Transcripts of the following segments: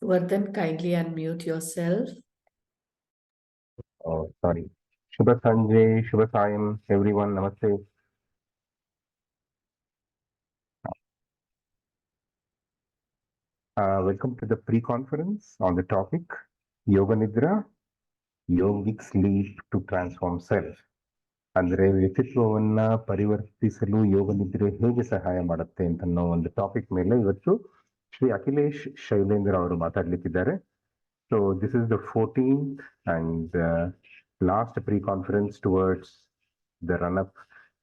Vardhan, kindly unmute yourself. Oh, sorry. Shubha Sanjay, Shubha Sayam, everyone, namaste. Welcome to the pre-conference on the topic Yoga Nidra, Yogic Sleep to Transform Self. ಅಂದ್ರೆ ವ್ಯಕ್ತಿತ್ವವನ್ನ ಪರಿವರ್ತಿಸಲು ಯೋಗ ನಿದ್ರೆ ಹೇಗೆ ಸಹಾಯ ಮಾಡುತ್ತೆ ಅಂತ ಅನ್ನೋ ಒಂದು ಟಾಪಿಕ್ ಮೇಲೆ ಇವತ್ತು ಶ್ರೀ ಅಖಿಲೇಶ್ ಶೈಲೇಂದ್ರ ಅವರು ಮಾತಾಡ್ಲಿಕ್ಕಿದ್ದಾರೆ. So this is the 14th and last pre-conference towards the run-up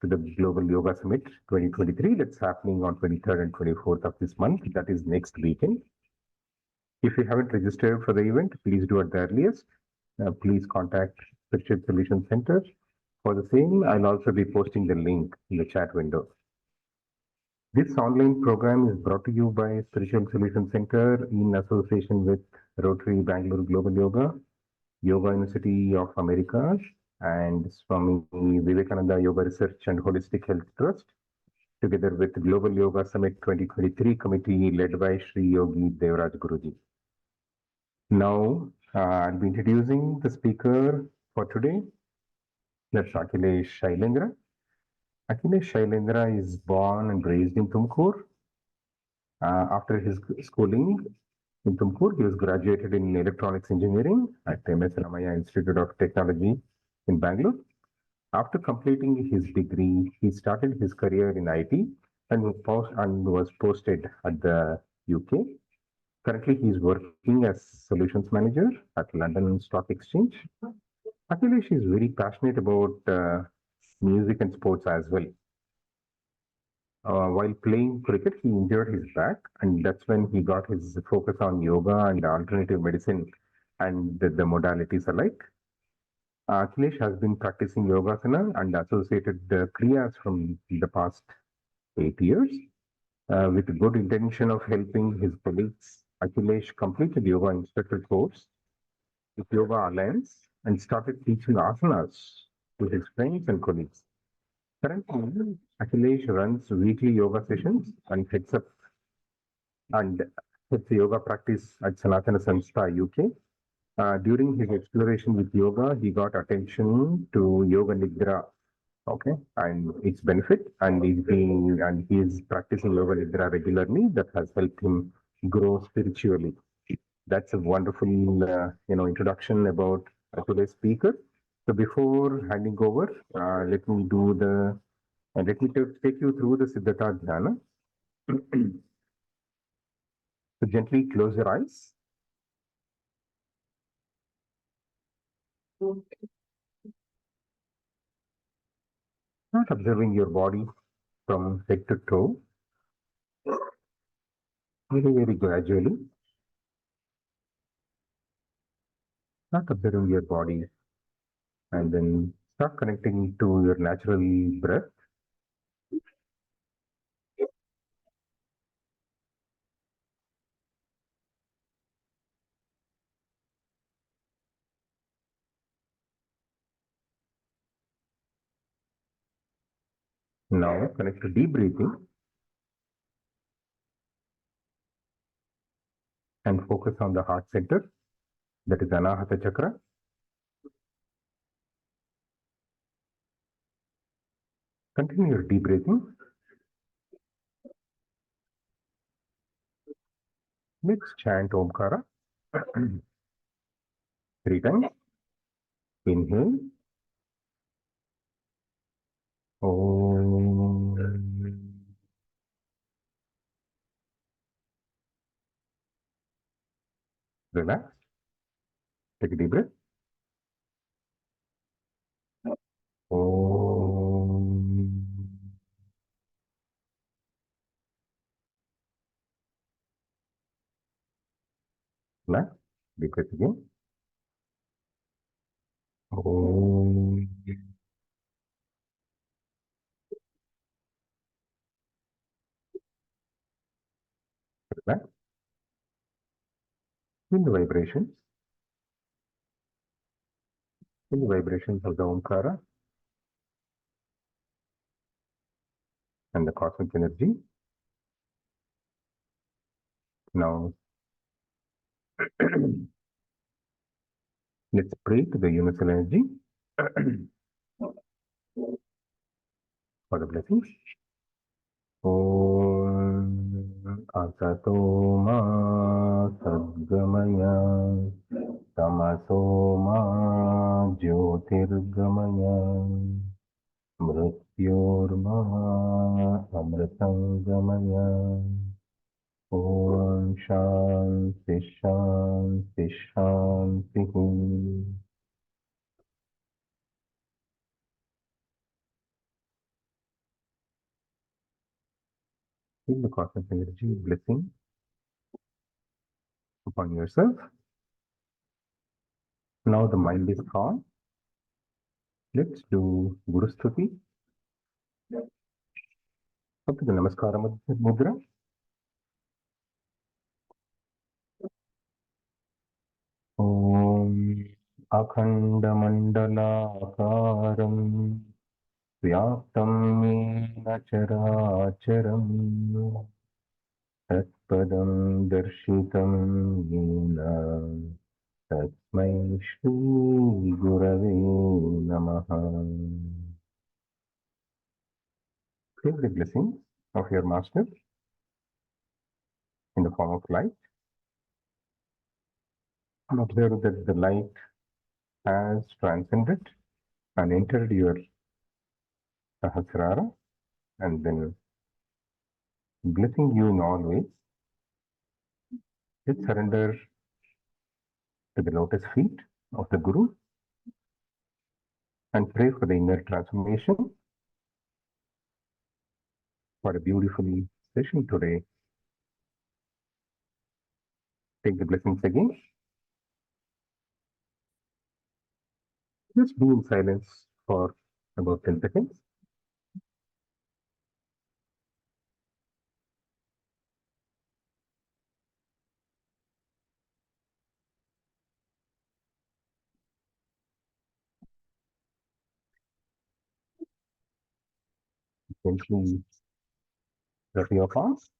to the Global Yoga Summit 2023 that's happening on 23rd and 24th of this month. That is next weekend. If you haven't registered for the event, please do at the earliest. Please contact Spiritual Solution Center. For the same, I'll also be posting the link in the chat window. This online program is brought to you by Spiritual Solution Center in association with Rotary Bangalore Global Yoga, Yoga University of Americas, and Swami Vivekananda Yoga Research and Holistic Health Trust, together with Global Yoga Summit 2023 committee led by Sri Yogi Devraj Guruji. Now, I'll be introducing the speaker for today. That's Akhilesh Shailendra. Akhilesh Shailendra is born and raised in Tumkur. After his schooling in Tumkur, he was graduated in electronics engineering at MS Ramaya Institute of Technology in Bangalore. After completing his degree, he started his career in IT and was posted at the UK. Currently, he is working as solutions manager at London Stock Exchange. Akhilesh is very passionate about music and sports as well. While playing cricket, he injured his back, and that's when he got his focus on yoga and alternative medicine and the modalities alike. Akhilesh has been practicing yogasana and associated kriyas from the past 8 years. With the good intention of helping his colleagues, Akhilesh completed yoga instructor course with Yoga Alliance and started teaching asanas to his friends and colleagues. Currently, Akhilesh runs weekly yoga sessions and heads yoga practice at Sanatana Sanstha, UK. During his exploration with yoga, he got attention to Yoga Nidra, okay, and its benefit, and he is practicing Yoga Nidra regularly. That has helped him grow spiritually. That's a wonderful, introduction about today's speaker. So before handing over, let me take you through the Siddhartha Dhyana. So gently close your eyes. Not observing your body from head to toe. Very, very gradually. Not observing your body. And then start connecting to your natural breath. Now connect to deep breathing and focus on the heart center, that is Anahata Chakra. Continue your deep breathing. Let's chant Omkara 3 times. Inhale. Om. Relax. Take a deep breath. Om. Relax. Deep breath again. Om. Relax. Feel the vibrations. Feel the vibrations of the Omkara and the cosmic energy. Now Let's pray to the universal energy for the blessings. Om Asato Ma Sadgamaya Tamaso Ma Jyotirgamaya Mrityorma Amritangamaya. Om Shanti Shanti Shanti. Feel the cosmic energy blessing upon yourself. Now the mind is calm. Let's do Guru Stuti. Up to the Namaskara Mudra. Om Akhandamandalakaram Vyaptam Yena Characharam Tatpadam Darshitam Yena Tasmai Shri Gurave Namaha. Take the blessings of your master in the form of light and observe that the light has transcended and entered your Sahasrara, and then blessing you in all ways. Let's surrender to the lotus feet of the Guru and pray for the inner transformation. For a beautiful session today. Take the blessings again. Just be in silence for about 10 seconds. Gently rub your palms.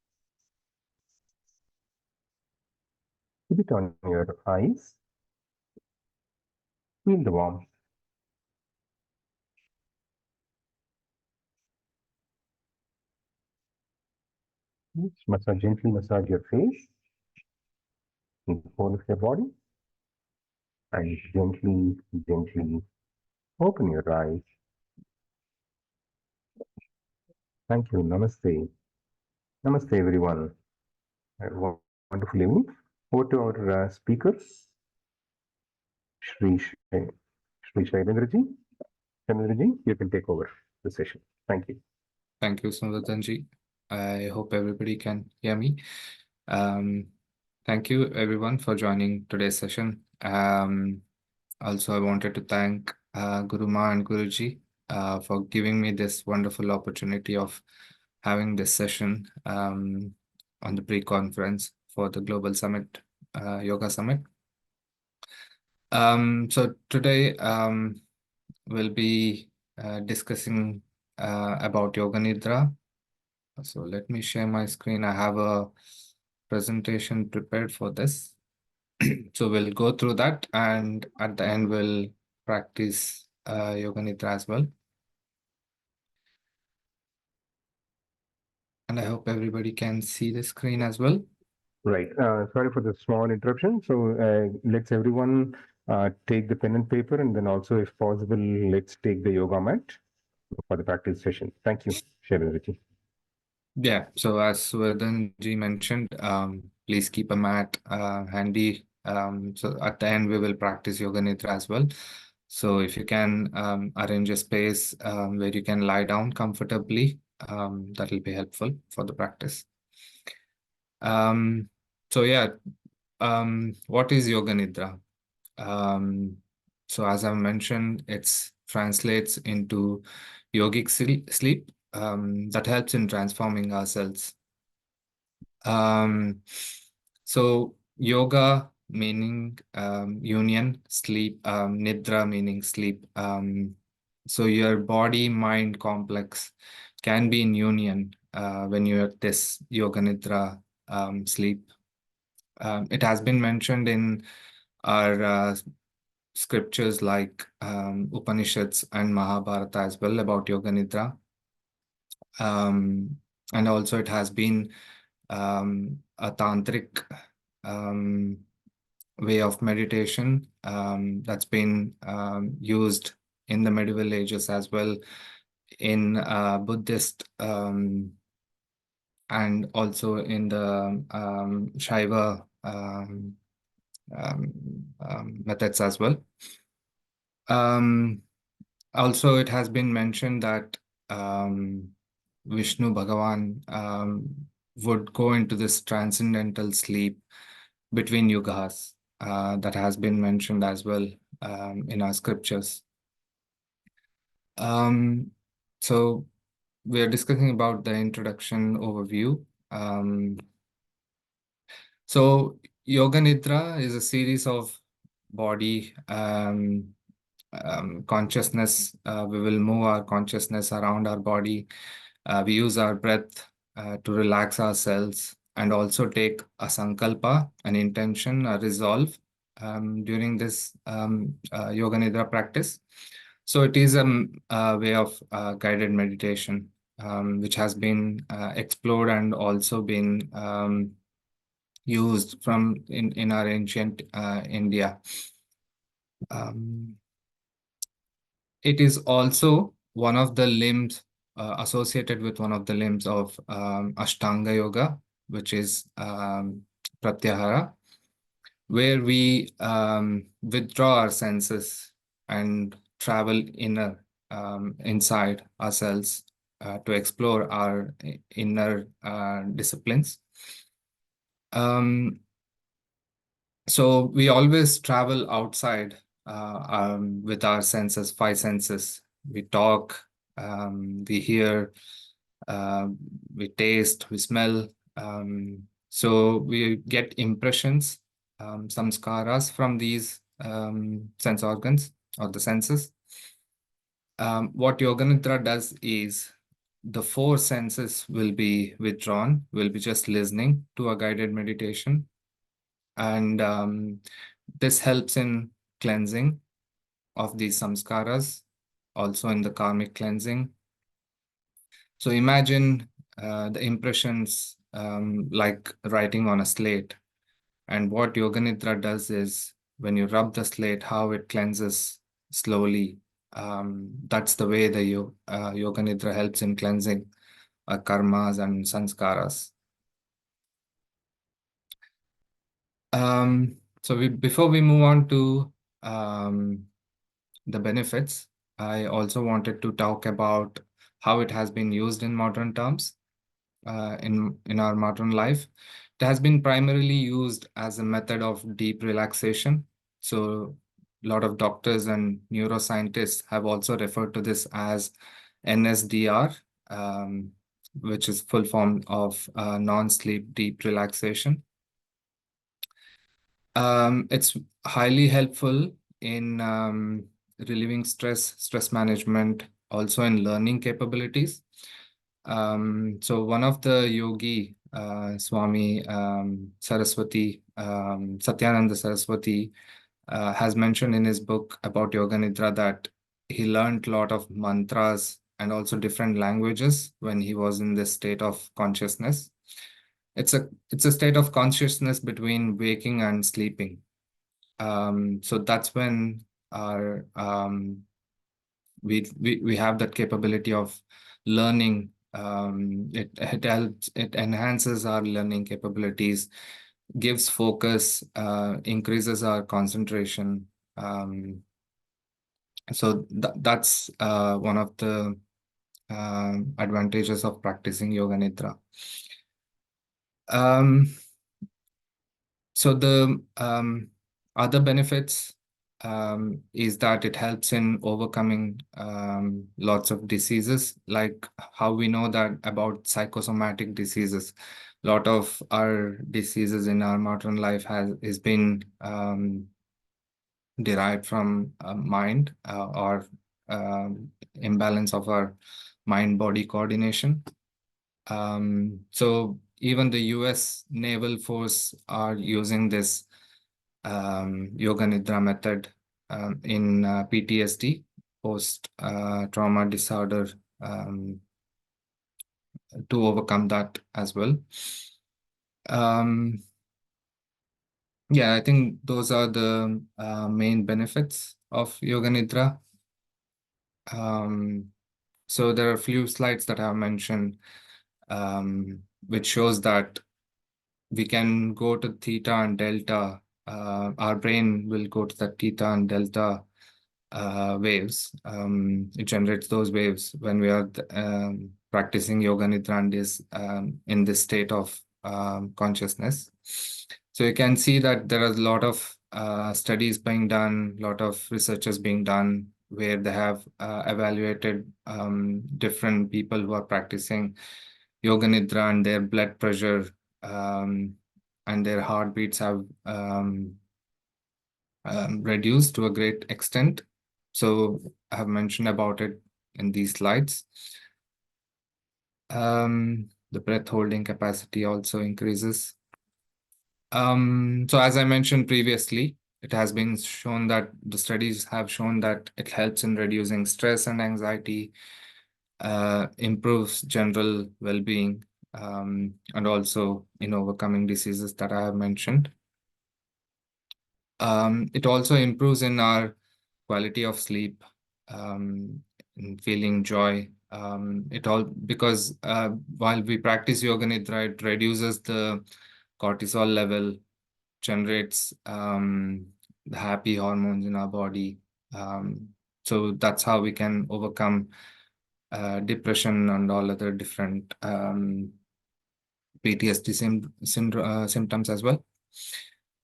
Keep it on your eyes. Feel the warmth. Gently massage your face, the whole of your body, and gently open your eyes. Thank you. Namaste. Namaste, everyone. Wonderful evening. Over to our speaker, Shri Shailendra ji. Shailendra ji, you can take over the session. Thank you. Thank you, Sundartanji. I hope everybody can hear me. Thank you, everyone, for joining today's session. Also, I wanted to thank Guru Ma and Guruji for giving me this wonderful opportunity of having this session on the pre-conference for the Global Summit, Yoga Summit. So today we'll be discussing about Yoga Nidra. So let me share my screen. I have a presentation prepared for this. So we'll go through that, and at the end we'll practice Yoga Nidra as well. And I hope everybody can see the screen as well. Right. Sorry for the small interruption. So let's everyone take the pen and paper, and then also, if possible, let's take the yoga mat for the practice session. Thank you, Shailendra. Yeah, so as Vardhanji mentioned, please keep a mat handy. So at the end, we will practice Yoga Nidra as well. So if you can arrange a space where you can lie down comfortably, that will be helpful for the practice. So yeah, what is Yoga Nidra? So as I mentioned, it translates into yogic sleep that helps in transforming ourselves. So yoga meaning union, sleep, nidra meaning sleep. So your body mind complex can be in union when you're at this yoga nidra sleep. It has been mentioned in our scriptures like Upanishads and Mahabharata as well about Yoga Nidra. And also it has been a tantric way of meditation that's been used in the medieval ages as well in Buddhist and also in the Shaiva methods as well. Also, it has been mentioned that Vishnu Bhagavan would go into this transcendental sleep between yugas. That has been mentioned as well in our scriptures. So we are discussing about the introduction overview. So Yoga Nidra is a series of body consciousness. We will move our consciousness around our body. We use our breath to relax ourselves and also take a sankalpa, an intention, a resolve during this Yoga Nidra practice. So it is a way of guided meditation, which has been explored and also been used from in our ancient India. It is also one of the limbs associated with one of the limbs of Ashtanga Yoga, which is Pratyahara, where we withdraw our senses and travel inner inside ourselves to explore our inner disciplines. So we always travel outside with our senses, five senses. We talk, we hear, we taste, we smell. So we get impressions, samskaras from these sense organs or the senses. What Yoga Nidra does is the four senses will be withdrawn, will be just listening to a guided meditation. And this helps in cleansing of these samskaras, also in the karmic cleansing. So imagine the impressions like writing on a slate. And what Yoga Nidra does is when you rub the slate, how it cleanses slowly. That's the way the Yoga Nidra helps in cleansing karmas and sanskaras. So before we move on to the benefits, I also wanted to talk about how it has been used in modern terms in our modern life. It has been primarily used as a method of deep relaxation. So a lot of doctors and neuroscientists have also referred to this as NSDR, which is full form of non-sleep deep relaxation. It's highly helpful in relieving stress management, also in learning capabilities. So one of the yogi, Swami Saraswati, Satyananda Saraswati, has mentioned in his book about Yoga Nidra that he learned a lot of mantras and also different languages when he was in this state of consciousness. It's a state of consciousness between waking and sleeping. So that's when our we have that capability of learning. It helps, it enhances our learning capabilities, gives focus, increases our concentration. So that's one of the advantages of practicing Yoga Nidra. So the other benefits is that it helps in overcoming lots of diseases, like how we know that about psychosomatic diseases. A lot of our diseases in our modern life has been derived from mind or imbalance of our mind-body coordination. So even the US Naval Force are using this Yoga Nidra method in PTSD, post trauma disorder, to overcome that as well. Yeah, I think those are the main benefits of Yoga Nidra. So there are a few slides that I have mentioned, which shows that we can go to theta and delta. Our brain will go to the theta and delta waves. It generates those waves when we are practicing Yoga Nidra and is in this state of consciousness. So you can see that there are a lot of studies being done, a lot of researches being done where they have evaluated different people who are practicing Yoga Nidra, and their blood pressure and their heartbeats have reduced to a great extent. So I have mentioned about it in these slides. The breath holding capacity also increases. So as I mentioned previously, it has been shown that the studies have shown that it helps in reducing stress and anxiety, improves general well-being, and also in overcoming diseases that I have mentioned. It also improves in our quality of sleep, in feeling joy. It all because while we practice Yoga Nidra, it reduces the cortisol level, generates the happy hormones in our body. So that's how we can overcome depression and all other different PTSD symptoms as well.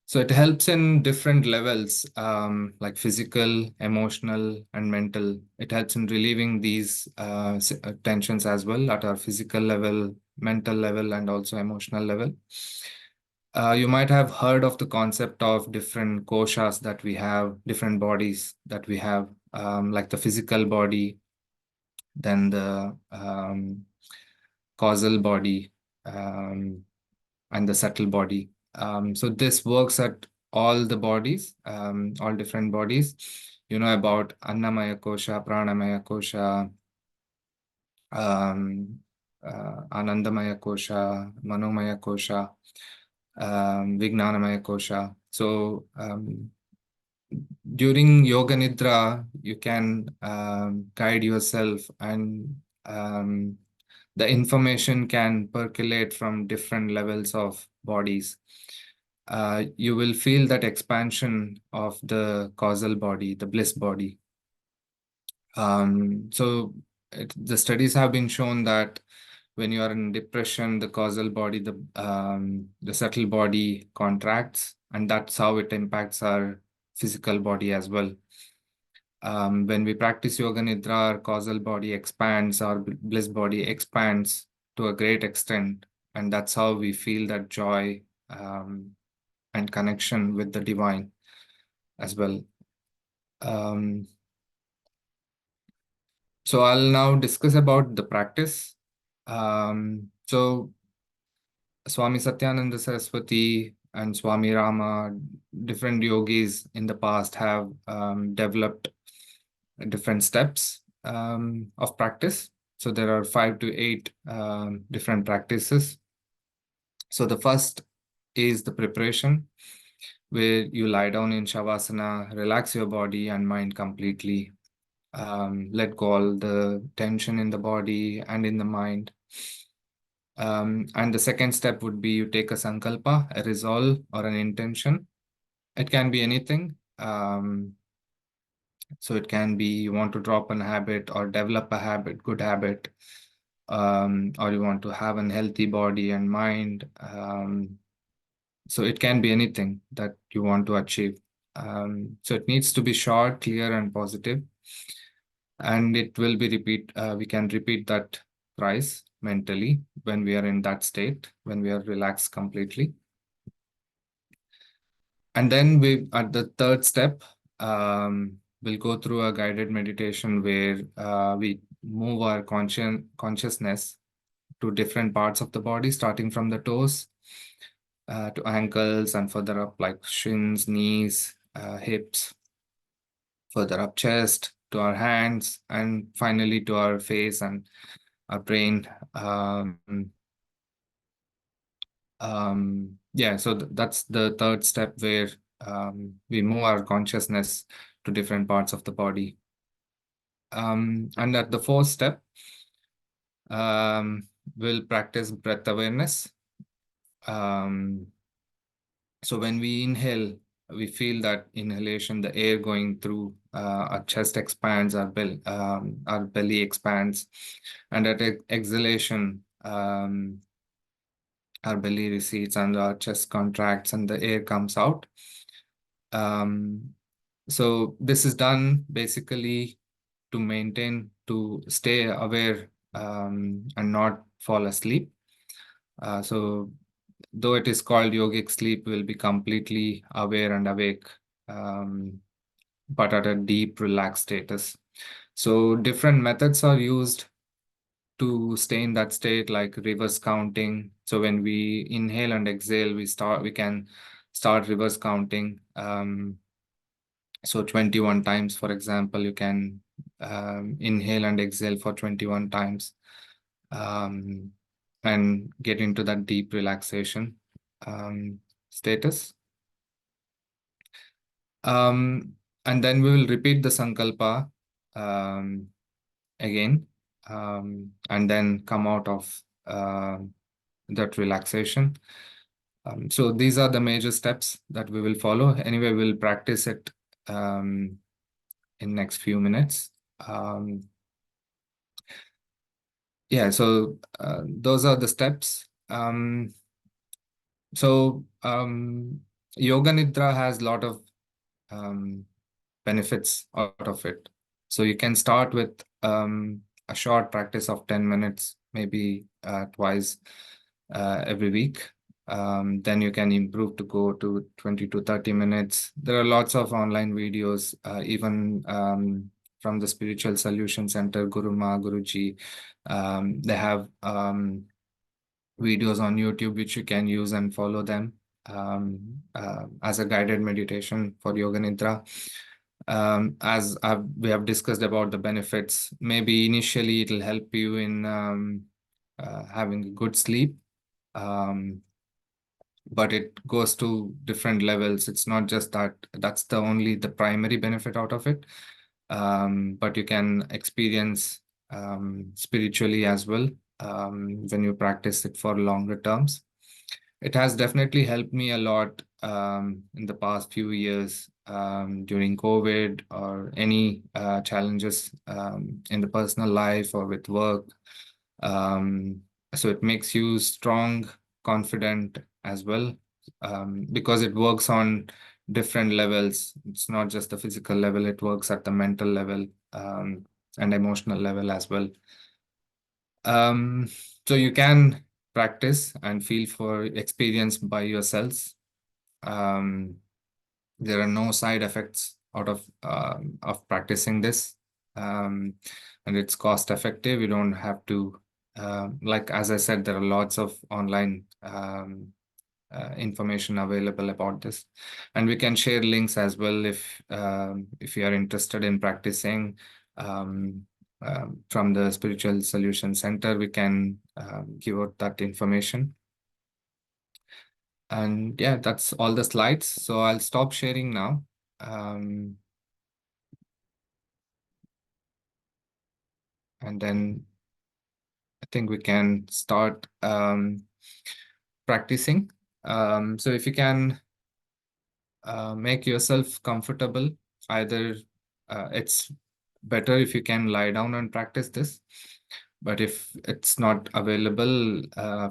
So it helps in different levels, like physical, emotional, and mental. It helps in relieving these tensions as well at our physical level, mental level, and also emotional level. You might have heard of the concept of different koshas that we have, different bodies that we have, like the physical body, then the causal body, and the subtle body. So this works at all the bodies, all different bodies. You know about Annamaya Kosha, Pranamaya Kosha, Anandamaya Kosha, Manomaya Kosha, Vijnanamaya Kosha. So during Yoga Nidra, you can guide yourself, and the information can percolate from different levels of bodies. You will feel that expansion of the causal body, the bliss body. So the studies have been shown that when you are in depression, the causal body, the subtle body contracts, and that's how it impacts our physical body as well. When we practice Yoga Nidra, our causal body expands, our bliss body expands to a great extent, and that's how we feel that joy and connection with the divine as well. So I'll now discuss about the practice. So Swami Satyananda Saraswati and Swami Rama, different yogis in the past have developed different steps of practice. So there are 5 to 8 different practices. So the first is the preparation, where you lie down in Shavasana, relax your body and mind completely. Let go all the tension in the body and in the mind. And the second step would be you take a sankalpa, a resolve, or an intention. It can be anything. So it can be you want to drop a habit or develop a habit, good habit, or you want to have a healthy body and mind. So it can be anything that you want to achieve. So it needs to be short, clear, and positive. And it will be we can repeat that thrice mentally when we are in that state, when we are relaxed completely. And then at the third step, we'll go through a guided meditation where we move our consciousness to different parts of the body, starting from the toes to ankles and further up, like shins, knees, hips, further up chest, to our hands, and finally to our face and our brain. Yeah, so that's the third step, where we move our consciousness to different parts of the body. And at the fourth step, we'll practice breath awareness. So when we inhale, we feel that inhalation, the air going through our chest expands, our belly expands, and at exhalation, our belly recedes and our chest contracts and the air comes out. So this is done basically to stay aware and not fall asleep. So though it is called yogic sleep, we'll be completely aware and awake, but at a deep relaxed status. So different methods are used to stay in that state, like reverse counting. So when we inhale and exhale, we can start reverse counting. So 21 times, for example, you can inhale and exhale for 21 times and get into that deep relaxation status. And then we will repeat the sankalpa again, and then come out of that relaxation. So these are the major steps that we will follow. Anyway, we'll practice it in next few minutes. Yeah, so those are the steps. Yoga Nidra has a lot of benefits out of it. So you can start with a short practice of 10 minutes, maybe twice every week. Then you can improve to go to 20 to 30 minutes. There are lots of online videos, even from the Spiritual Solution Center, Guru Ma, Guruji. They have videos on YouTube which you can use and follow them as a guided meditation for Yoga Nidra. We have discussed about the benefits, maybe initially it'll help you in having a good sleep, but it goes to different levels. It's not just that's the primary benefit out of it, but you can experience spiritually as well when you practice it for longer terms. It has definitely helped me a lot in the past few years during COVID or any challenges in the personal life or with work. So it makes you strong, confident as well, because it works on different levels. It's not just the physical level, it works at the mental level and emotional level as well. So you can practice and feel for experience by yourselves. There are no side effects out of practicing this, and it's cost effective. You don't have to, like as I said, there are lots of online information available about this, and we can share links as well if you are interested in practicing. From the Spiritual Solution Center, we can give out that information. And yeah, that's all the slides. So I'll stop sharing now. And then I think we can start practicing. So if you can make yourself comfortable, either it's better if you can lie down and practice this. But if it's not available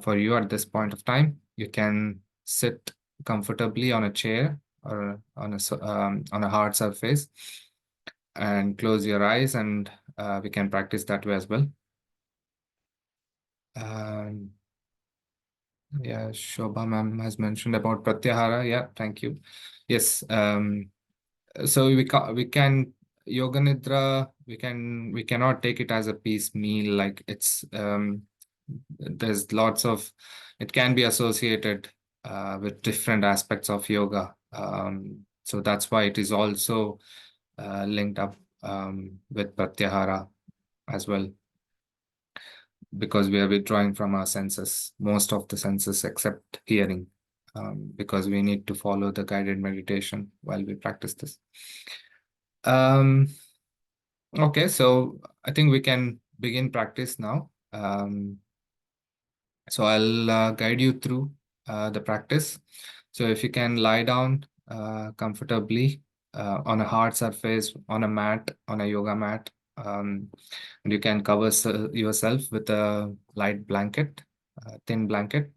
for you at this point of time, you can sit comfortably on a chair or on a hard surface and close your eyes, and we can practice that way as well. Yeah, Shobha ma'am has mentioned about Pratyahara. Yeah, thank you. Yes. So we can Yoga Nidra, we cannot take it as a piecemeal, like it's there's lots of, it can be associated with different aspects of yoga. So that's why it is also linked up with pratyahara as well, because we are withdrawing from our senses, most of the senses except hearing, because we need to follow the guided meditation while we practice this. Okay, so I think we can begin practice now. So I'll guide you through the practice. So if you can lie down comfortably on a hard surface, on a mat, on a yoga mat, and you can cover yourself with a light blanket, thin blanket.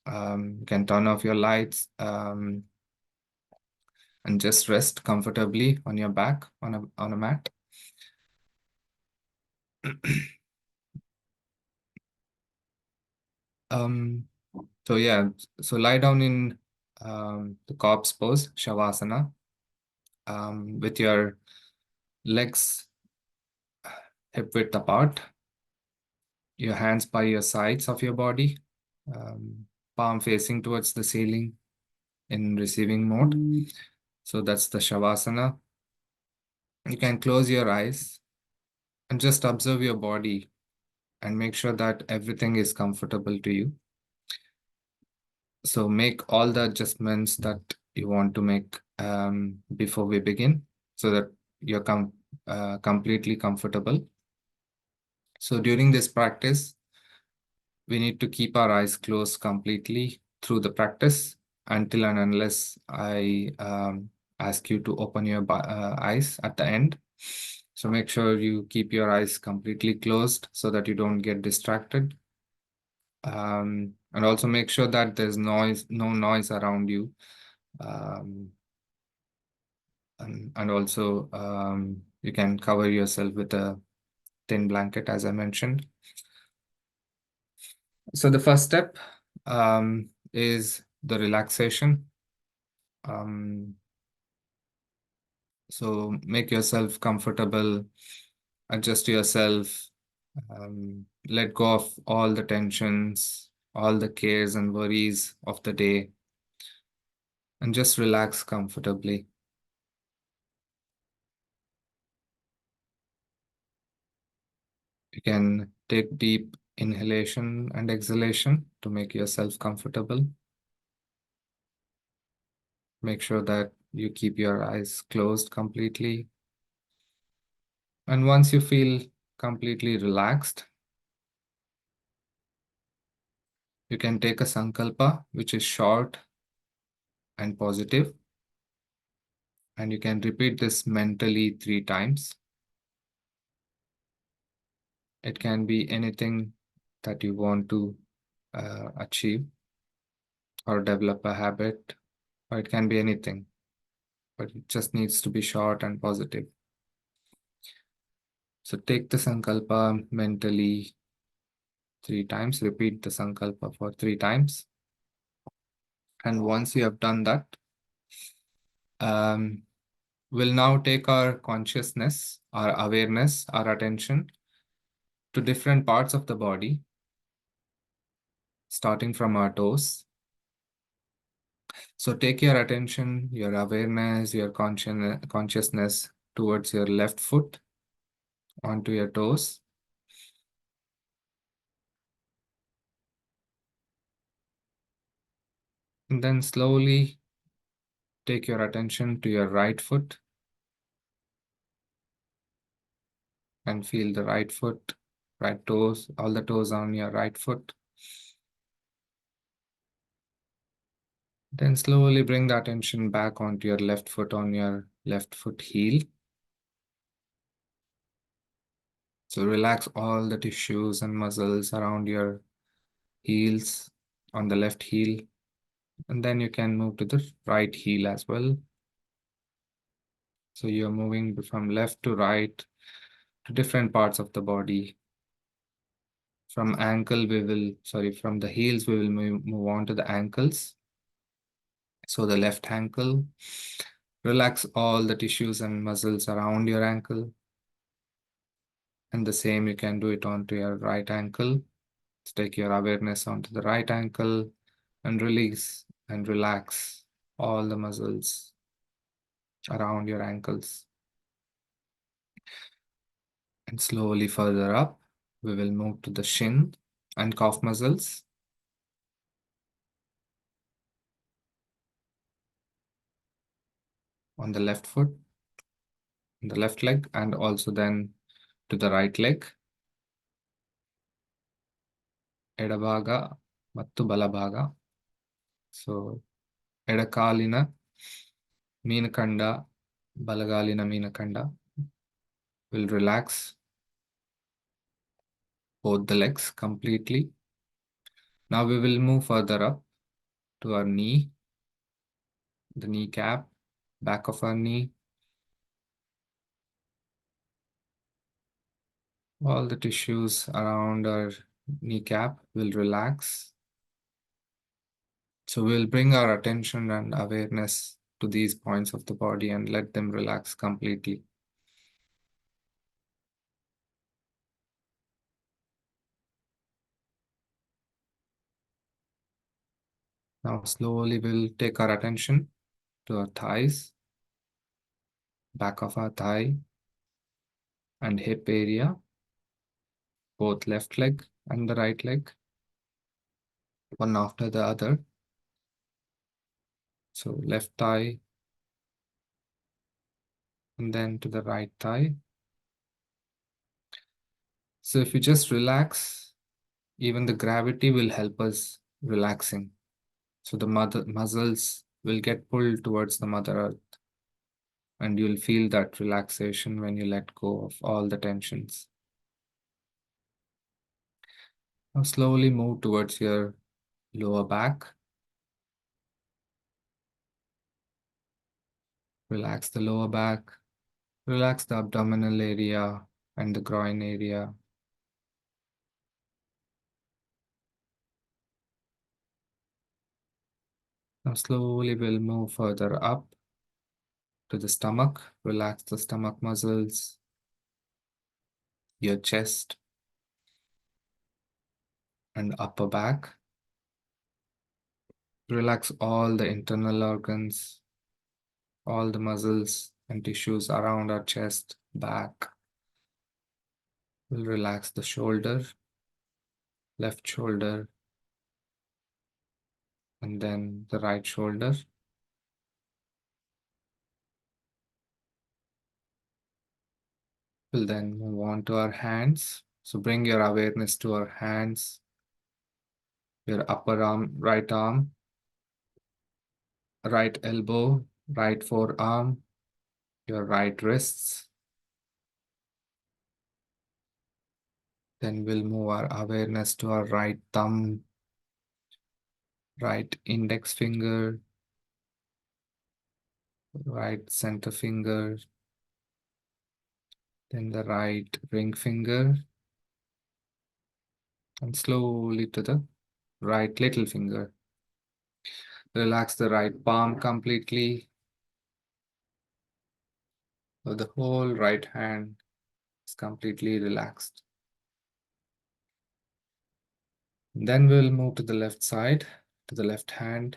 You can turn off your lights and just rest comfortably on your back on a mat. So yeah, so lie down in the corpse pose, Shavasana, with your legs hip width apart, your hands by your sides of your body, palm facing towards the ceiling in receiving mode. So that's the Shavasana. You can close your eyes and just observe your body and make sure that everything is comfortable to you. So make all the adjustments that you want to make before we begin, so that you're completely comfortable. So during this practice, we need to keep our eyes closed completely through the practice until and unless I ask you to open your eyes at the end. So make sure you keep your eyes completely closed so that you don't get distracted. And also make sure that there's no noise around you. And also you can cover yourself with a thin blanket, as I mentioned. So the first step is the relaxation. So make yourself comfortable, adjust yourself, let go of all the tensions, all the cares and worries of the day, and just relax comfortably. You can take deep inhalation and exhalation to make yourself comfortable. Make sure that you keep your eyes closed completely. And once you feel completely relaxed, you can take a sankalpa, which is short and positive. And you can repeat this mentally 3 times. It can be anything that you want to achieve or develop a habit, or it can be anything, but it just needs to be short and positive. So take the sankalpa mentally 3 times, repeat the sankalpa for 3 times. And once you have done that, we'll now take our consciousness, our awareness, our attention to different parts of the body, starting from our toes. So take your attention, your awareness, your consciousness towards your left foot, onto your toes. And then slowly take your attention to your right foot and feel the right foot, right toes, all the toes on your right foot. Then slowly bring the attention back onto your left foot, on your left foot heel. So relax all the tissues and muscles around your heels, on the left heel. And then you can move to the right heel as well. So you're moving from left to right to different parts of the body. From the heels, we will move on to the ankles. So the left ankle, relax all the tissues and muscles around your ankle. And the same, you can do it onto your right ankle. So take your awareness onto the right ankle and release and relax all the muscles around your ankles. And slowly further up, we will move to the shin and calf muscles. On the left foot, the left leg, and also then to the right leg. ಎಡಭಾಗ ಮತ್ತು ಬಲಭಾಗ. So ಎಡಕಾಲಿನ ಮೀನಖಂಡ, ಬಲಗಾಲಿನ ಮೀನಖಂಡ will relax both the legs completely. Now we will move further up to our knee, the kneecap, back of our knee. All the tissues around our kneecap will relax. So we'll bring our attention and awareness to these points of the body and let them relax completely. Now slowly we'll take our attention to our thighs, back of our thigh and hip area, both left leg and the right leg, one after the other. So left thigh and then to the right thigh. So if you just relax, even the gravity will help us relaxing. So the muscles will get pulled towards the Mother Earth, and you'll feel that relaxation when you let go of all the tensions. Now slowly move towards your lower back. Relax the lower back, relax the abdominal area and the groin area. Now slowly we'll move further up to the stomach. Relax the stomach muscles, your chest and upper back. Relax all the internal organs, all the muscles and tissues around our chest, back. We'll relax the shoulder, left shoulder, and then the right shoulder. We'll then move on to our hands. So bring your awareness to our hands, your upper arm, right elbow, right forearm, your right wrists. Then we'll move our awareness to our right thumb, right index finger, right center finger, then the right ring finger, and slowly to the right little finger. Relax the right palm completely. So the whole right hand is completely relaxed. Then we'll move to the left side, to the left hand.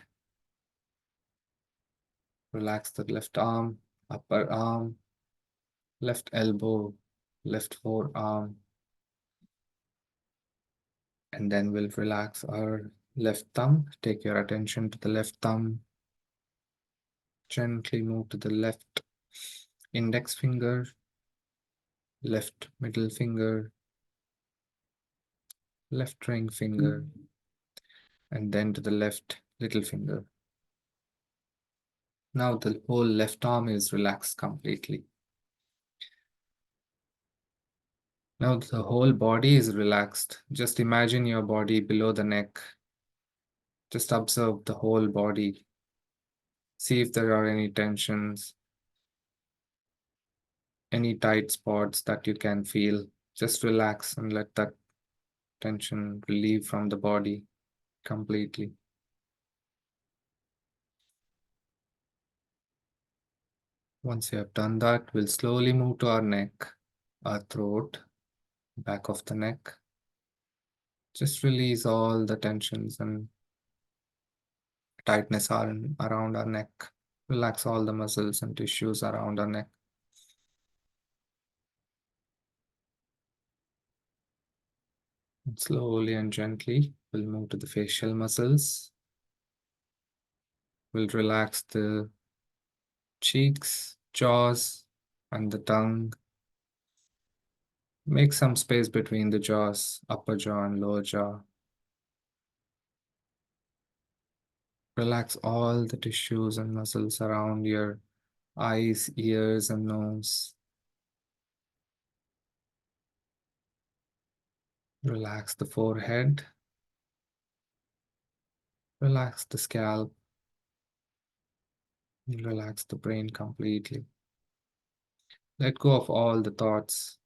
Relax the left arm, upper arm, left elbow, left forearm. And then we'll relax our left thumb. Take your attention to the left thumb. Gently move to the left index finger, left middle finger, left ring finger, and then to the left little finger. Now the whole left arm is relaxed completely. Now the whole body is relaxed. Just imagine your body below the neck. Just observe the whole body. See if there are any tensions, any tight spots that you can feel. Just relax and let that tension relieve from the body completely. Once you have done that, we'll slowly move to our neck, our throat, back of the neck. Just release all the tensions and tightness around our neck. Relax all the muscles and tissues around our neck. And slowly and gently, we'll move to the facial muscles. We'll relax the cheeks, jaws, and the tongue. Make some space between the jaws, upper jaw and lower jaw. Relax all the tissues and muscles around your eyes, ears, and nose. Relax the forehead. Relax the scalp. Relax the brain completely. Let go of all the thoughts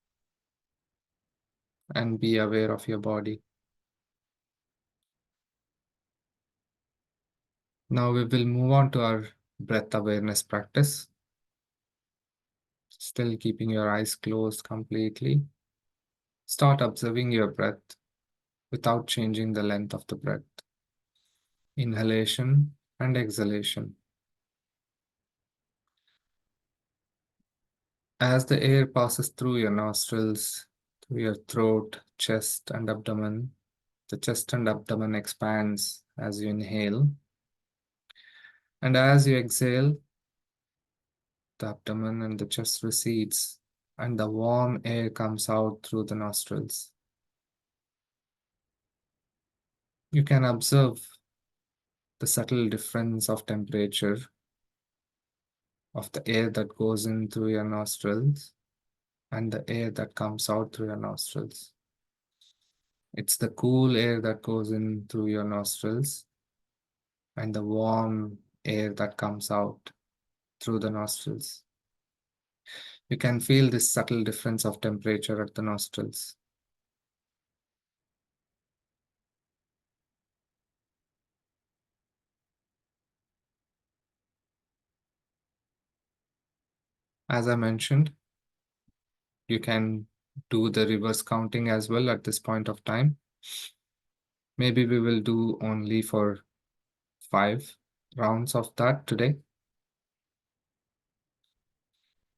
and be aware of your body. Now we will move on to our breath awareness practice. Still keeping your eyes closed completely. Start observing your breath without changing the length of the breath. Inhalation and exhalation. As the air passes through your nostrils, through your throat, chest, and abdomen, the chest and abdomen expands as you inhale. And as you exhale, the abdomen and the chest recedes, and the warm air comes out through the nostrils. You can observe the subtle difference of temperature of the air that goes in through your nostrils and the air that comes out through your nostrils. It's the cool air that goes in through your nostrils and the warm air that comes out through the nostrils. You can feel this subtle difference of temperature at the nostrils. As I mentioned, you can do the reverse counting as well at this point of time. Maybe we will do only for 5 rounds of that today.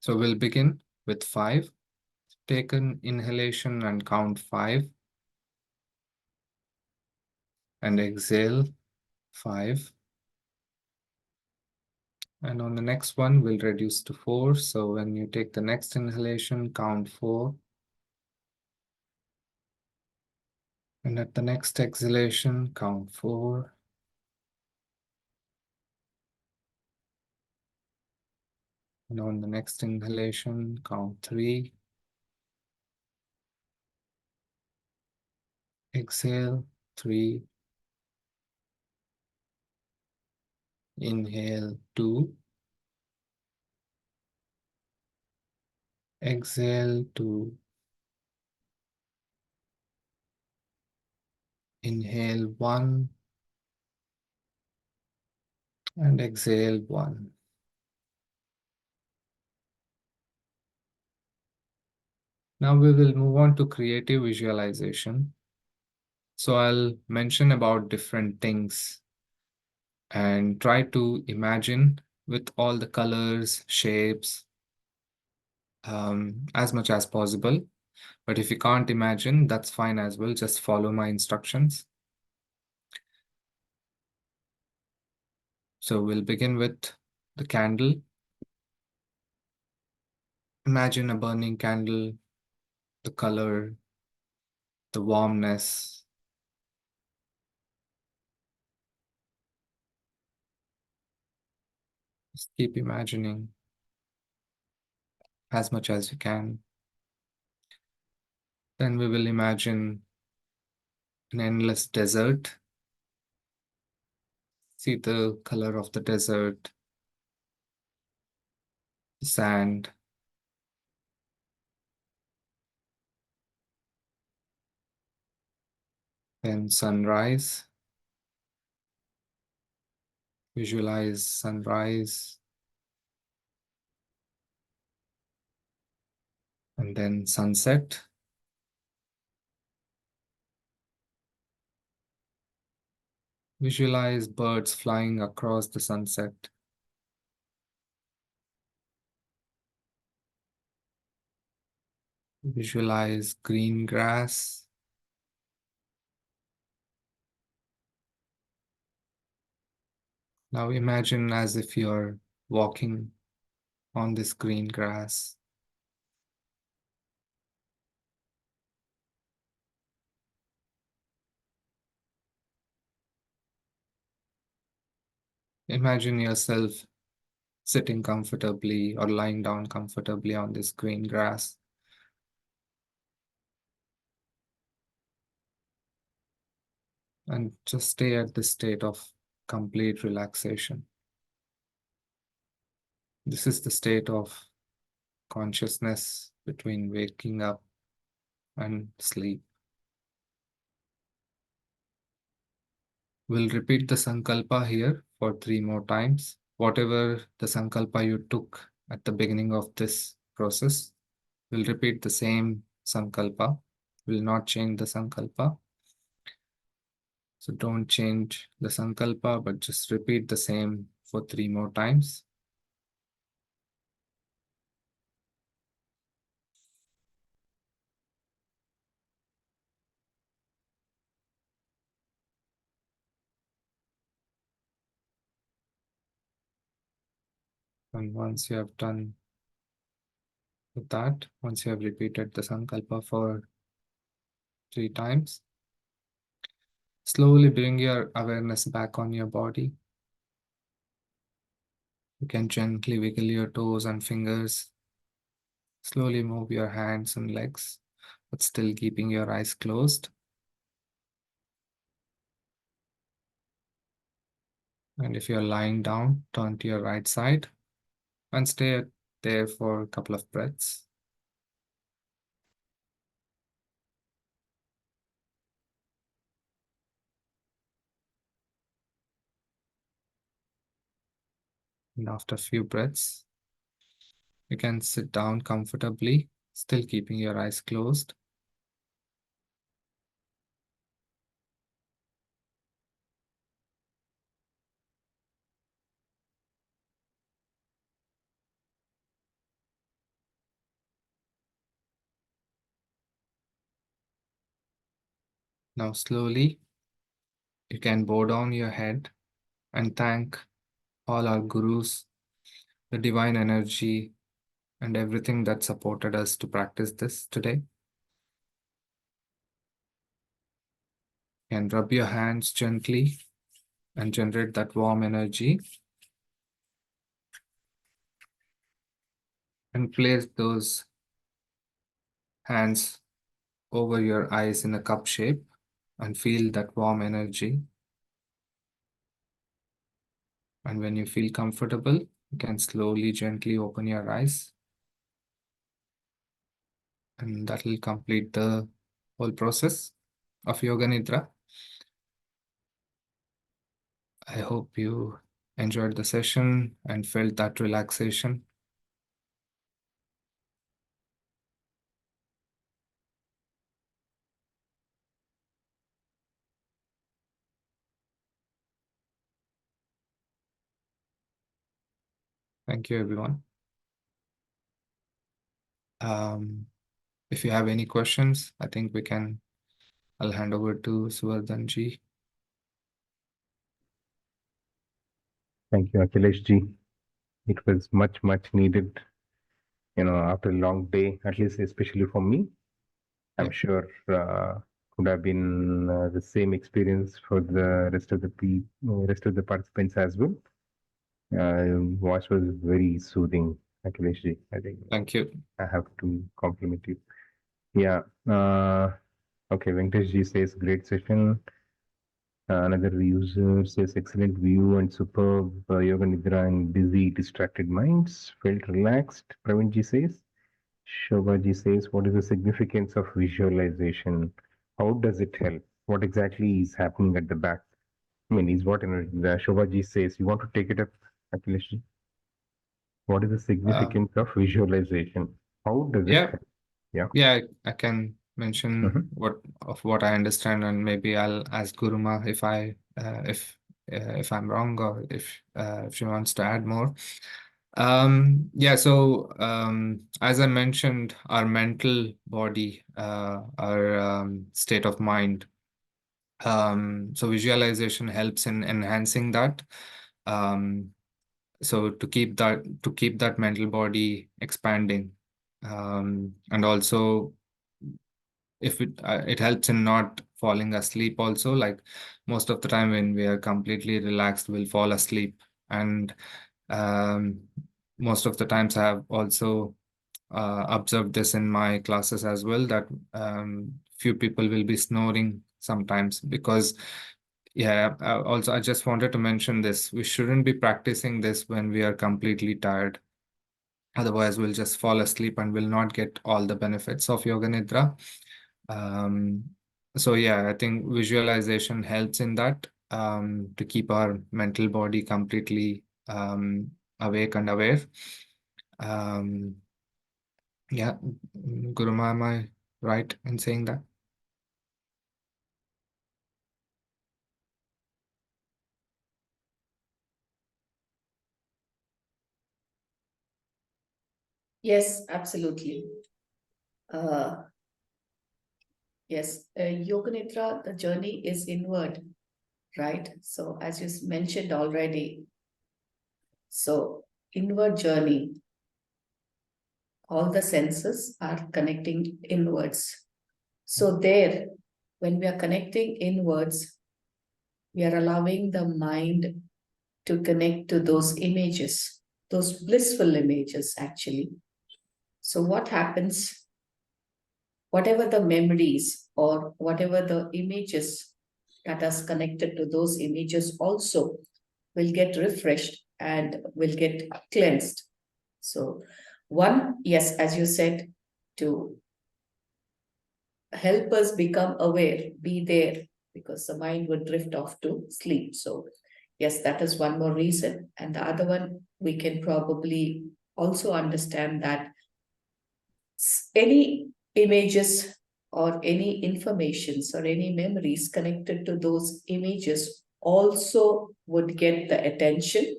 So we'll begin with 5. Take an inhalation and count 5. And exhale 5. And on the next one, we'll reduce to 4. So when you take the next inhalation, count 4. And at the next exhalation, count 4. And on the next inhalation, count 3. Exhale 3. Inhale 2. Exhale 2. Inhale 1. And exhale 1. Now we will move on to creative visualization. So I'll mention about different things and try to imagine with all the colors, shapes, as much as possible. But if you can't imagine, that's fine as well. Just follow my instructions. So we'll begin with the candle. Imagine a burning candle, the color, the warmness. Just keep imagining as much as you can. Then we will imagine an endless desert. See the color of the desert, the sand. Then sunrise. Visualize sunrise. And then sunset. Visualize birds flying across the sunset. Visualize green grass. Now imagine as if you're walking on this green grass. Imagine yourself sitting comfortably or lying down comfortably on this green grass. And just stay at this state of complete relaxation. This is the state of consciousness between waking up and sleep. We'll repeat the Sankalpa here for 3 more times. Whatever the Sankalpa you took at the beginning of this process, we'll repeat the same Sankalpa. We'll not change the Sankalpa. So don't change the Sankalpa, but just repeat the same for 3 more times. And once you have done with that, once you have repeated the Sankalpa for 3 times, slowly bring your awareness back on your body. You can gently wiggle your toes and fingers. Slowly move your hands and legs, but still keeping your eyes closed. And if you're lying down, turn to your right side and stay there for a couple of breaths. And after a few breaths, you can sit down comfortably, still keeping your eyes closed. Now slowly, you can bow down your head and thank all our gurus, the divine energy, and everything that supported us to practice this today. And rub your hands gently and generate that warm energy. And place those hands over your eyes in a cup shape and feel that warm energy. And when you feel comfortable, you can slowly, gently open your eyes. And that will complete the whole process of Yoga Nidra. I hope you enjoyed the session and felt that relaxation. Thank you, everyone. If you have any questions, I think I'll hand over to Suvardhan ji. Thank you, Akhilesh ji. It was much needed, after a long day, at least especially for me. I'm Yep. sure could have been the same experience for the rest of the participants as well. Voice was very soothing, Akhilesh ji. I think Thank you. I have to compliment you. Yeah. Okay, Venkatesh ji says great session. Another user says excellent view and superb yoga nidra and busy distracted minds. Felt relaxed. Praveen ji says. Shobha says, what is the significance of visualization? How does it help? What exactly is happening at the back? I mean, is what Shobha says. You want to take it up, Akhilesh ji? What is the significance of visualization? How does it Yeah, help? Yeah. yeah, I can mention what I understand, and maybe I'll ask Guruma if I'm wrong, or if she wants to add more. Yeah, so as I mentioned, our mental body, our state of mind. So visualization helps in enhancing that. So to keep that mental body expanding, and also if it helps in not falling asleep also. Like most of the time when we are completely relaxed, we'll fall asleep. And most of the times I have also observed this in my classes as well, that few people will be snoring sometimes because, yeah, also I just wanted to mention this. We shouldn't be practicing this when we are completely tired. Otherwise, we'll just fall asleep and will not get all the benefits of Yoga Nidra. So yeah, I think visualization helps in that, to keep our mental body completely awake and aware. Yeah, Guruma, am I right in saying that? Yes, absolutely. Yes, Yoga Nidra, the journey is inward, right? So as you mentioned already, so inward journey, all the senses are connecting inwards. So there, when we are connecting inwards, we are allowing the mind to connect to those images, those blissful images, actually. So what happens, whatever the memories or whatever the images that are connected to those images also will get refreshed and will get cleansed. So one, yes, as you said, to help us become aware, be there, because the mind would drift off to sleep. So yes, that is one more reason. And the other one, we can probably also understand that any images or any informations or any memories connected to those images also would get the attention.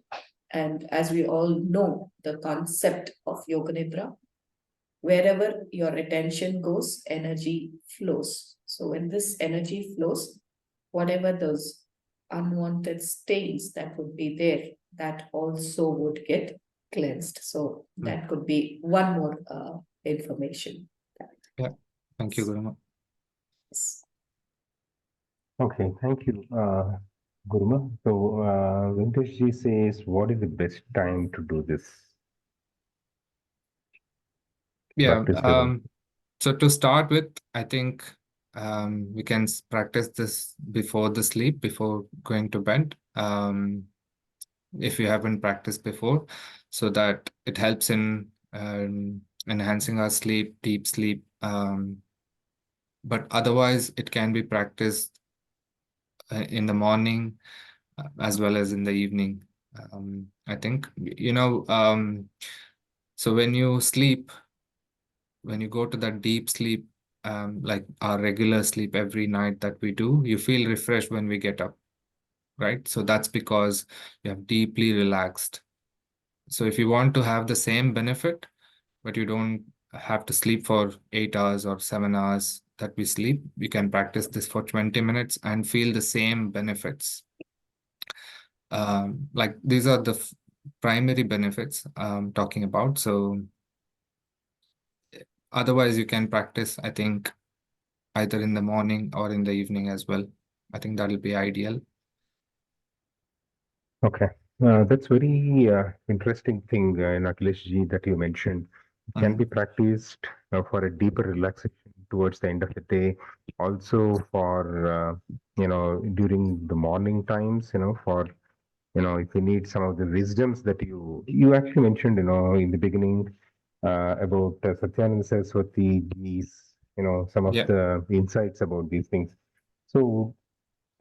And as we all know, the concept of Yoga Nidra, wherever your attention goes, energy flows. So when this energy flows, whatever those unwanted stains that would be there, that also would get cleansed. So that could be one more information. Yeah, thank you, Guruma. Yes. Okay, thank you, Guruma. So, Venkateshji says, what is the best time to do this? Yeah, Practice so to start with, I think we can practice this before the sleep, before going to bed, if you haven't practiced before, so that it helps in enhancing our sleep, deep sleep. But otherwise, it can be practiced in the morning as well as in the evening. I think, so when you sleep, when you go to that deep sleep, like our regular sleep every night that we do, you feel refreshed when we get up, right? So that's because you have deeply relaxed. So if you want to have the same benefit, but you don't have to sleep for 8 hours or 7 hours that we sleep, you can practice this for 20 minutes and feel the same benefits. Like these are the primary benefits I'm talking about. So otherwise you can practice, I think, either in the morning or in the evening as well. I think that'll be ideal. Okay, that's very interesting thing, Akhilesh that you mentioned. It can be practiced for a deeper relaxation towards the end of the day. Also for during the morning times, for if you need some of the wisdoms that you actually mentioned, in the beginning about Satyananda Saraswati, these, some of Yeah. the insights about these things. So,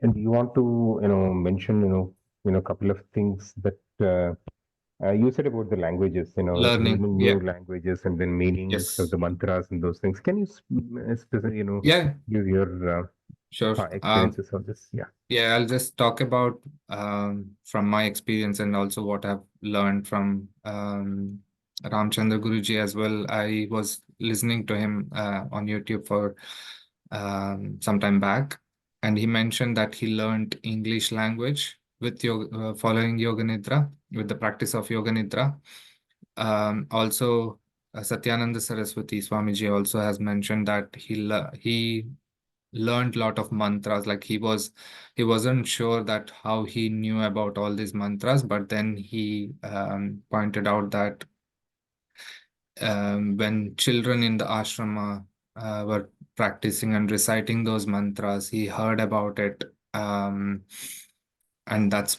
and you want to, mention, a couple of things that You said about the languages, Learning, learning yeah. new languages and then meanings of Yes. the mantras and those things. Can you, Yeah, give your sure. experiences of this? Yeah. Yeah, I'll just talk about from my experience and also what I've learned from Ramchandra Guruji as well. I was listening to him on YouTube for some time back, and he mentioned that he learned English language with yoga, following Yoga Nidra, with the practice of Yoga Nidra. Also, Satyananda Saraswati Swamiji also has mentioned that he learned a lot of mantras. Like he wasn't sure that how he knew about all these mantras, but then he pointed out that when children in the ashrama were practicing and reciting those mantras, he heard about it. And that's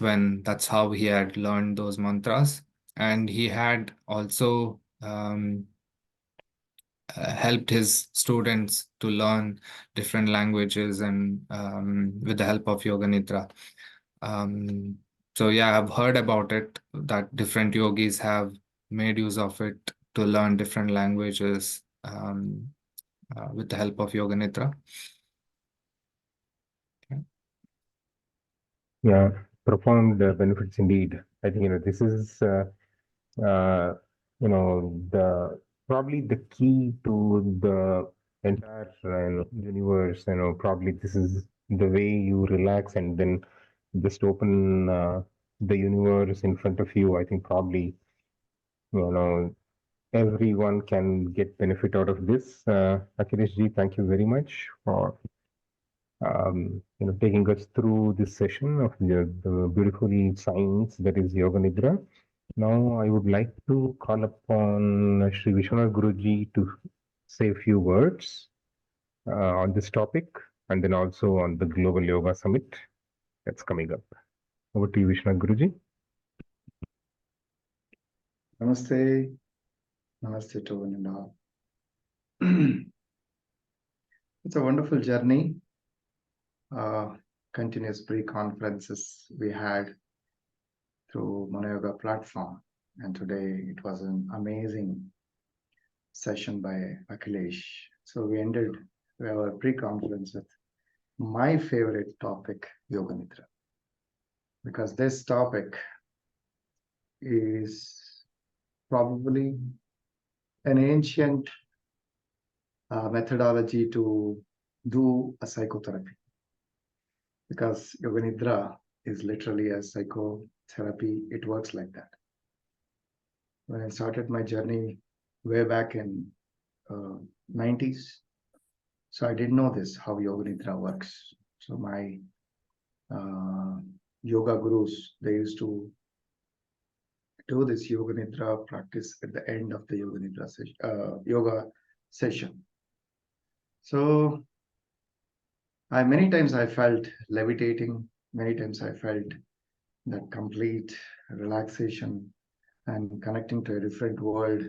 how he had learned those mantras. And he had also helped his students to learn different languages and with the help of Yoga Nidra. So yeah, I've heard about it that different yogis have made use of it to learn different languages with the help of Yoga Nidra. Yeah, profound benefits indeed. I think, this is, uh, the probably the key to the entire universe. Probably this is the way you relax and then just open the universe in front of you. I think probably, everyone can get benefit out of this. Akhilesh ji, thank you very much for taking us through this session of the beautiful science that is Yoga Nidra. Now, I would like to call upon Sri Vishwanath Guruji to say a few words on this topic and then also on the Global Yoga Summit that's coming up. Over to you, Vishwanath Guruji. Namaste. Namaste to one and all. It's a wonderful journey. Continuous pre-conferences we had through Manoyoga platform. And today it was an amazing session by Akhilesh. So we ended our pre-conference with my favorite topic, Yoga Nidra. Because this topic is probably an ancient methodology to do a psychotherapy. Because Yoga Nidra is literally a psychotherapy. It works like that. When I started my journey way back in 90s, so I didn't know this, how Yoga Nidra works. So my yoga gurus, they used to do this Yoga Nidra practice at the end of the Yoga Nidra yoga session. So many times I felt levitating. Many times I felt that complete relaxation and connecting to a different world,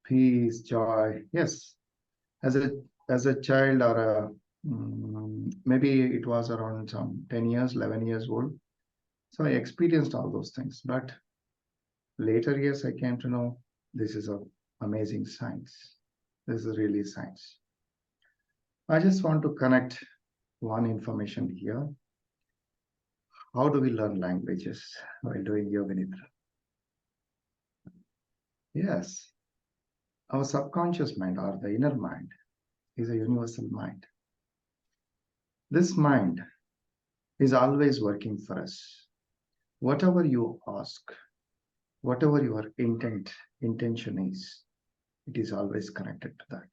peace, joy. Yes, as a child or maybe it was around some 10 years, 11 years old. So I experienced all those things. But later years, I came to know this is an amazing science. This is really science. I just want to connect one information here. How do we learn languages while doing Yoga Nidra? Yes, our subconscious mind or the inner mind is a universal mind. This mind is always working for us. Whatever you ask, whatever your intention is, it is always connected to that.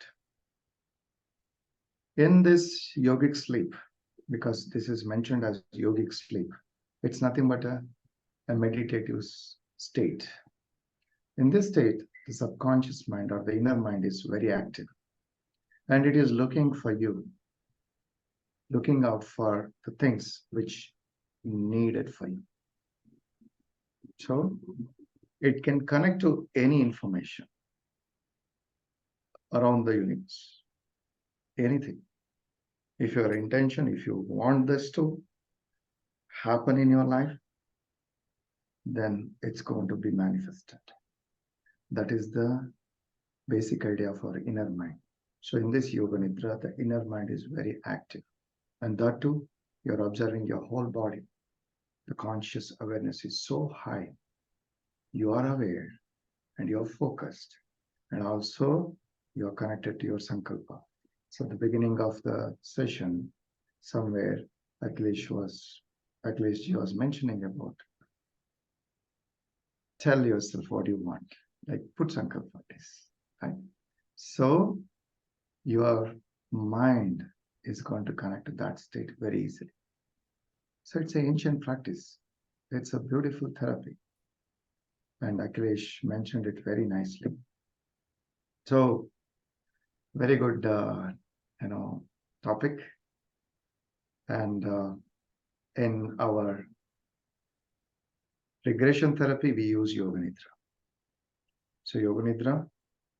In this yogic sleep, because this is mentioned as yogic sleep, it's nothing but a meditative state. In this state, the subconscious mind or the inner mind is very active, and it is looking for you, looking out for the things which needed for you. So it can connect to any information around the universe, anything. If your intention, if you want this to happen in your life, then it's going to be manifested. That is the basic idea of our inner mind. So in this Yoga Nidra, the inner mind is very active. And that too, you're observing your whole body. The conscious awareness is so high. You are aware and you're focused. And also you're connected to your sankalpa. So at the beginning of the session, somewhere Akhilesh was mentioning about tell yourself what you want, like put sankalpa, right? So your mind is going to connect to that state very easily. So it's an ancient practice. It's a beautiful therapy. And Akhilesh mentioned it very nicely. So very good, topic. And in our regression therapy, we use Yoga Nidra. So Yoga Nidra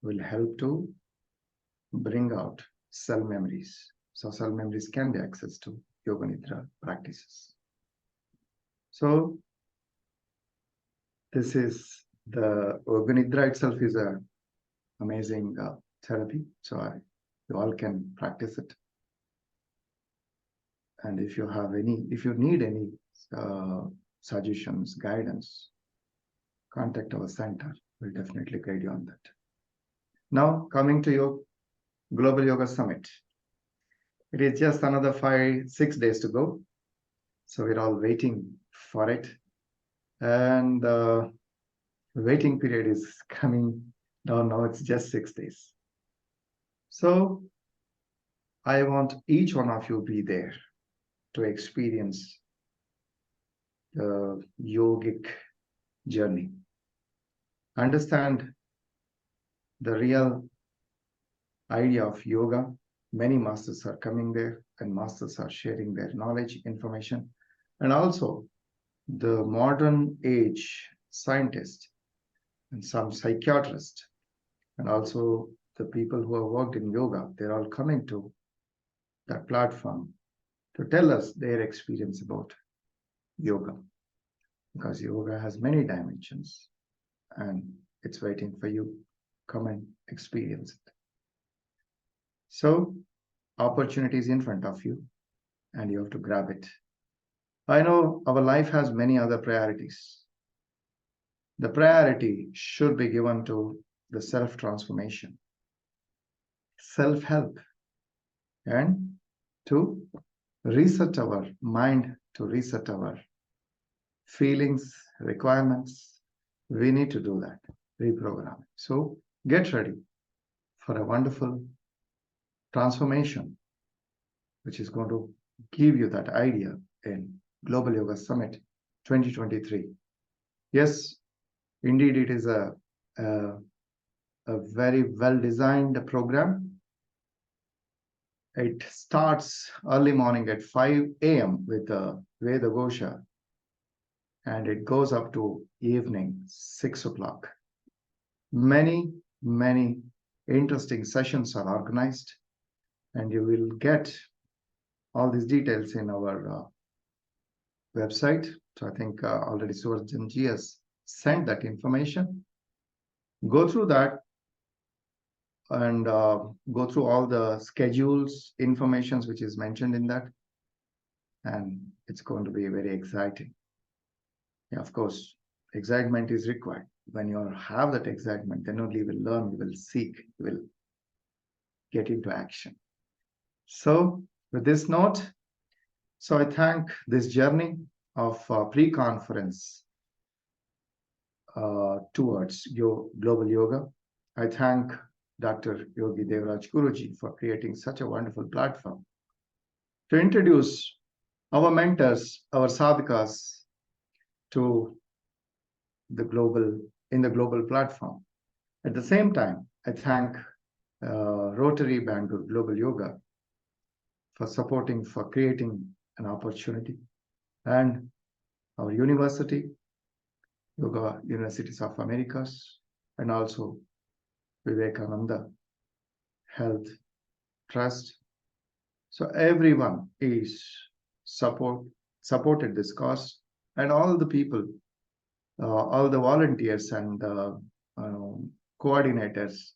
will help to bring out cell memories. So cell memories can be accessed to Yoga Nidra practices. So this is the Yoga Nidra itself is a amazing therapy. So you all can practice it. And if you need any suggestions, guidance, contact our center. We'll definitely guide you on that. Now coming to your Global Yoga Summit. It is just another 6 days to go. So we're all waiting for it. And the waiting period is coming down now. It's just 6 days. So I want each one of you be there to experience the yogic journey. Understand the real idea of yoga. Many masters are coming there and masters are sharing their knowledge, information, and also the modern age scientists and some psychiatrists and also the people who have worked in yoga, they're all coming to that platform to tell us their experience about yoga, because yoga has many dimensions and it's waiting for you. Come and experience it. So opportunity is in front of you and you have to grab it. I know our life has many other priorities. The priority should be given to the self-transformation, self-help, and to reset our mind, to reset our feelings, requirements. We need to do that, reprogramming. So get ready for a wonderful transformation, which is going to give you that idea in Global Yoga Summit 2023. Yes, indeed, it is a very well-designed program. It starts early morning at 5 a.m. with the Veda Gosha, and it goes up to evening 6 o'clock. Many interesting sessions are organized, and you will get all these details in our website. So I think already Surjanji has sent that information. Go through that and go through all the schedules, informations which is mentioned in that. And it's going to be very exciting. Yeah, of course, excitement is required. When you have that excitement, then only you will learn, you will seek, you will get into action. So with this note, so I thank this journey of pre-conference towards global yoga. I thank Dr. Yogi Devraj Guruji for creating such a wonderful platform to introduce our mentors, our sadhakas to the global platform. At the same time, I thank Rotary Bangalore Global Yoga for supporting, for creating an opportunity, and our university, Yoga Universities of Americas, and also Vivekananda Health Trust. So everyone is supported this cause, and all the people all the volunteers and coordinators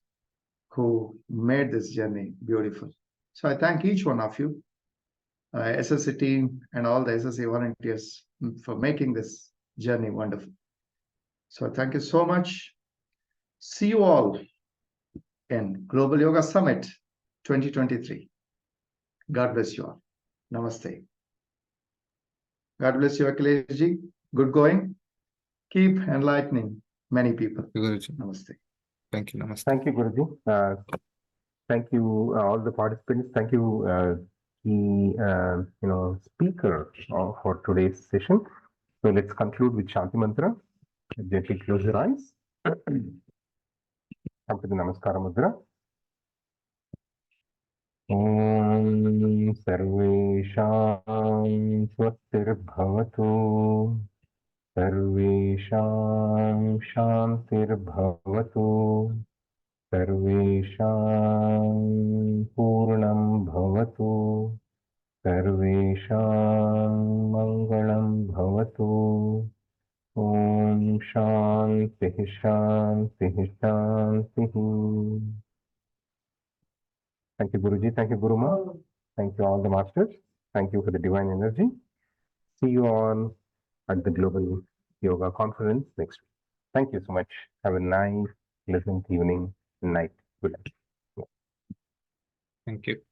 who made this journey beautiful. So I thank each one of you, SSC team and all the SSC volunteers for making this journey wonderful. So thank you so much. See you all in Global Yoga Summit 2023. God bless you all. Namaste. God bless you, Akhilesh ji. Good going. Keep enlightening many people. Guruji. Namaste. Thank you. Namaste. Thank you, Guruji. Thank you, all the participants. Thank you, the speaker for today's session. So let's conclude with Shanti Mantra. Gently close your eyes. Come to the Namaskara Mudra. Om Sarvesham Swastirбhavatu Sarvesham Shantirbhavatu Sarvesham Purnam Bhavatu Sarvesham Mangalam Bhavatu Om Shanti Shanti Shanti. Thank you, Guruji. Thank you, Guruma. Thank you, all the masters. Thank you for the divine energy. See you all at the Global Yoga Conference next week. Thank you so much. Have a nice, pleasant evening, night. Good night. Thank you.